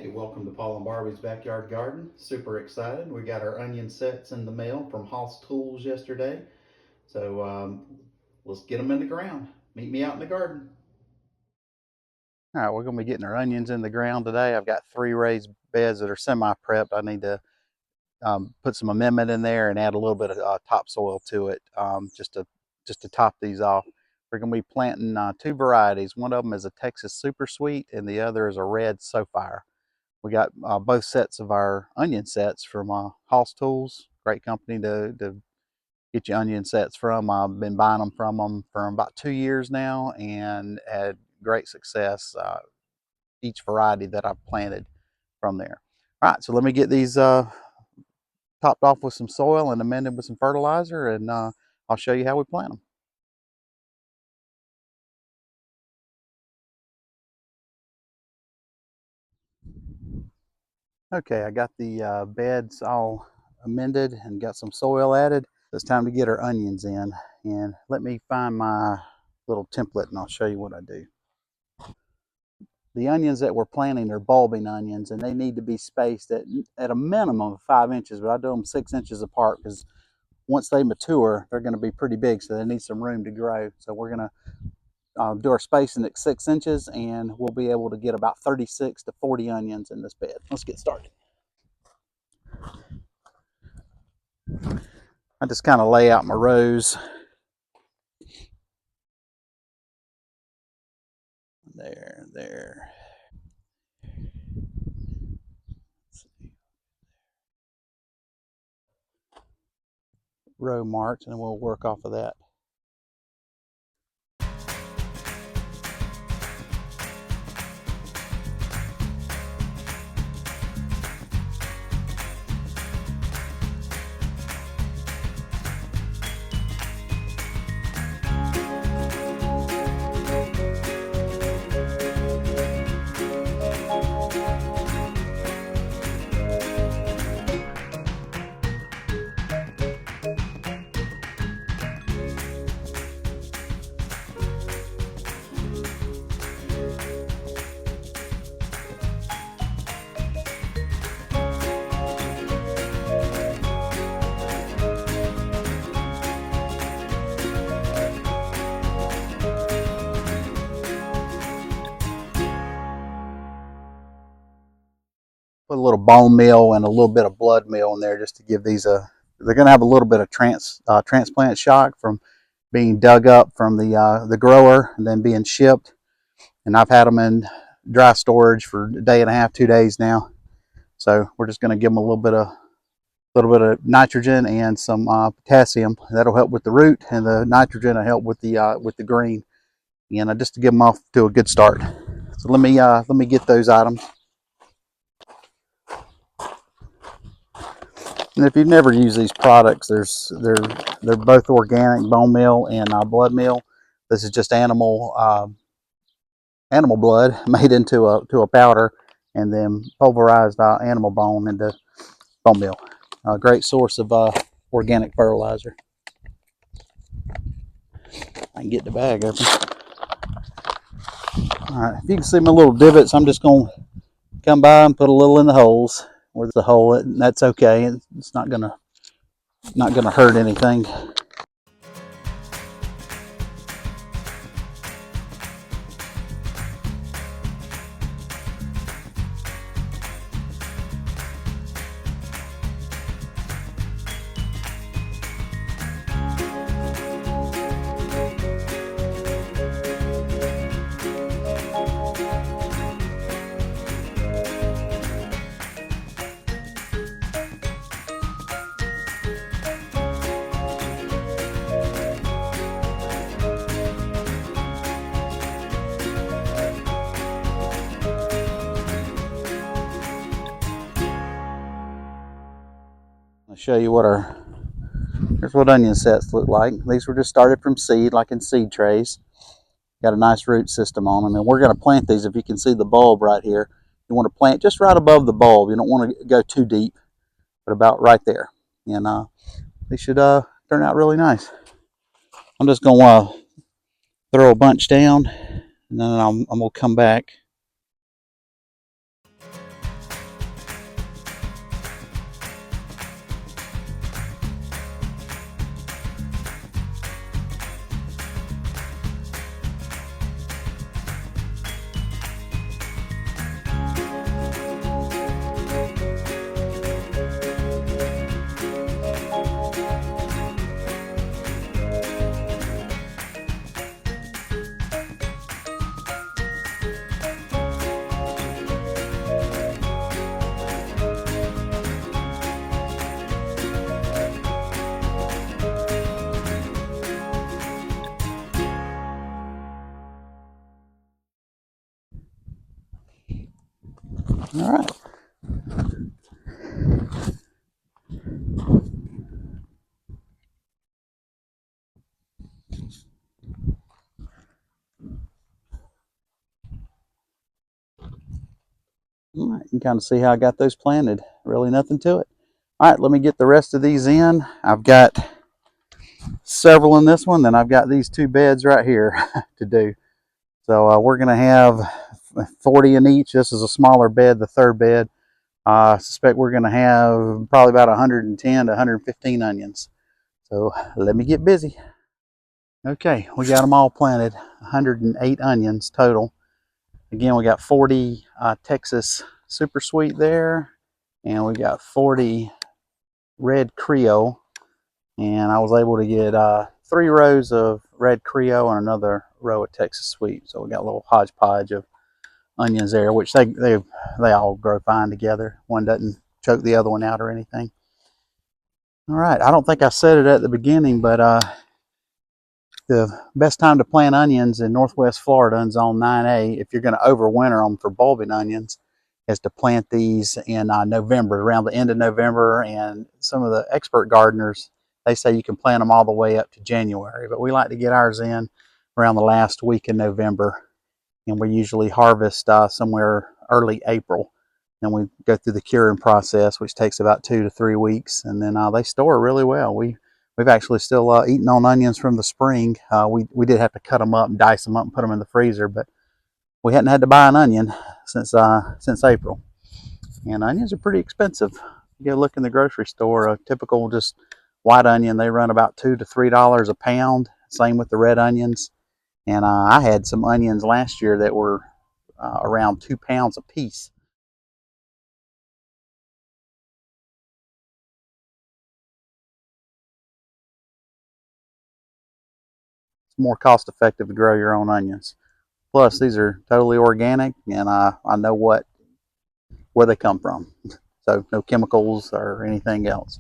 Hey, welcome to Paul and Barbie's Backyard Garden. Super excited. We got our onion sets in the mail from Hoss Tools yesterday. So let's get them in the ground. Meet me out in the garden. All right, we're going to be getting our onions in the ground today. I've got 3 raised beds that are semi-prepped. I need to put some amendment in there and add a little bit of topsoil to it just to top these off. We're going to be planting 2 varieties. One of them is a Texas Super Sweet and the other is a red Sofire. We got both sets of our onion sets from Hoss Tools. Great company to get your onion sets from. I've been buying them from them for about 2 years now and had great success each variety that I've planted from there. All right, so let me get these topped off with some soil and amended with some fertilizer, and I'll show you how we plant them. Okay, I got the beds all amended and got some soil added. It's time to get our onions in, and let me find my little template and I'll show you what I do. The onions that we're planting are bulbing onions, and they need to be spaced at a minimum of 5 inches, but I do them 6 inches apart because once they mature, they're going to be pretty big, so they need some room to grow. So we're going to do our spacing at 6 inches, and we'll be able to get about 36 to 40 onions in this bed. Let's get started. I just kind of lay out my rows. There. Row marks, and we'll work off of that. Put a little bone meal and a little bit of blood meal in there just to give these they're going to have a little bit of transplant shock from being dug up from the grower and then being shipped. And I've had them in dry storage for a day and a half, 2 days now. So we're just going to give them a little bit of nitrogen and some potassium. That'll help with the root, and the nitrogen will help with the green, and just to give them off to a good start. So let me get those items. And if you've never used these products, they're both organic bone meal and blood meal. This is just animal blood made into a powder, and then pulverized animal bone into bone meal. A great source of organic fertilizer. I can get the bag open. All right, if you can see my little divots, I'm just going to come by and put a little in the holes where the hole, and that's okay. It's not gonna hurt anything. I'll show you here's what onion sets look like. These were just started from seed, like in seed trays. Got a nice root system on them, and we're going to plant these. If you can see the bulb right here, you want to plant just right above the bulb. You don't want to go too deep, but about right there. And they should turn out really nice. I'm just going to throw a bunch down, and then I'm going to come back. All right. All right, you can kind of see how I got those planted. Really nothing to it. All right, let me get the rest of these in. I've got several in this one, then I've got these 2 beds right here to do. So we're going to have 40 in each. This is a smaller bed, the 3rd bed. I suspect we're going to have probably about 110 to 115 onions. So let me get busy. Okay, we got them all planted, 108 onions total. Again, we got 40 Texas Super Sweet there, and we got 40 Red Creole. And I was able to get 3 rows of Red Creole and another row of Texas Sweet. So we got a little hodgepodge of onions there, which they all grow fine together. One doesn't choke the other one out or anything. All right, I don't think I said it at the beginning, but the best time to plant onions in Northwest Florida in Zone 9A, if you're going to overwinter them for bulbing onions, is to plant these in November, around the end of November. And some of the expert gardeners, they say you can plant them all the way up to January, but we like to get ours in around the last week in November, and we usually harvest somewhere early April. And we go through the curing process, which takes about 2 to 3 weeks, and then they store really well. We've actually still eaten on onions from the spring. We did have to cut them up and dice them up and put them in the freezer, but we hadn't had to buy an onion since April. And onions are pretty expensive. You go look in the grocery store, a typical just white onion, they run about $2 to $3 a pound. Same with the red onions. And I had some onions last year that were around 2 pounds a piece. It's more cost effective to grow your own onions. Plus, these are totally organic, and I know where they come from. So no chemicals or anything else.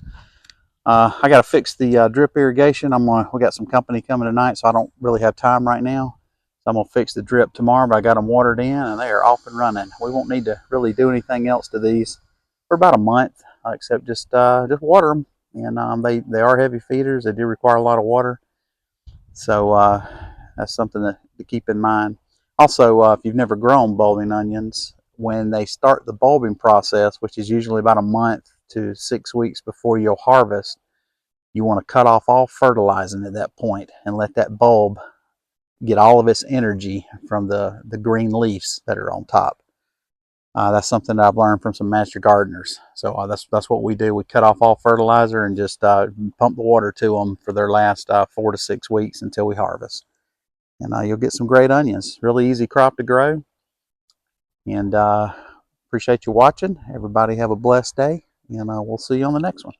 I got to fix the drip irrigation. We got some company coming tonight, so I don't really have time right now. So I'm gonna fix the drip tomorrow, but I got them watered in and they are off and running. We won't need to really do anything else to these for about a month, except just water them. And they are heavy feeders. They do require a lot of water, so that's something to keep in mind. Also, if you've never grown bulbing onions, when they start the bulbing process, which is usually about a month to 6 weeks before you'll harvest, you want to cut off all fertilizing at that point and let that bulb get all of its energy from the green leaves that are on top. That's something that I've learned from some master gardeners. So that's what we do. We cut off all fertilizer and just pump the water to them for their last 4 to 6 weeks until we harvest. And you'll get some great onions. Really easy crop to grow. And appreciate you watching. Everybody have a blessed day, and we'll see you on the next one.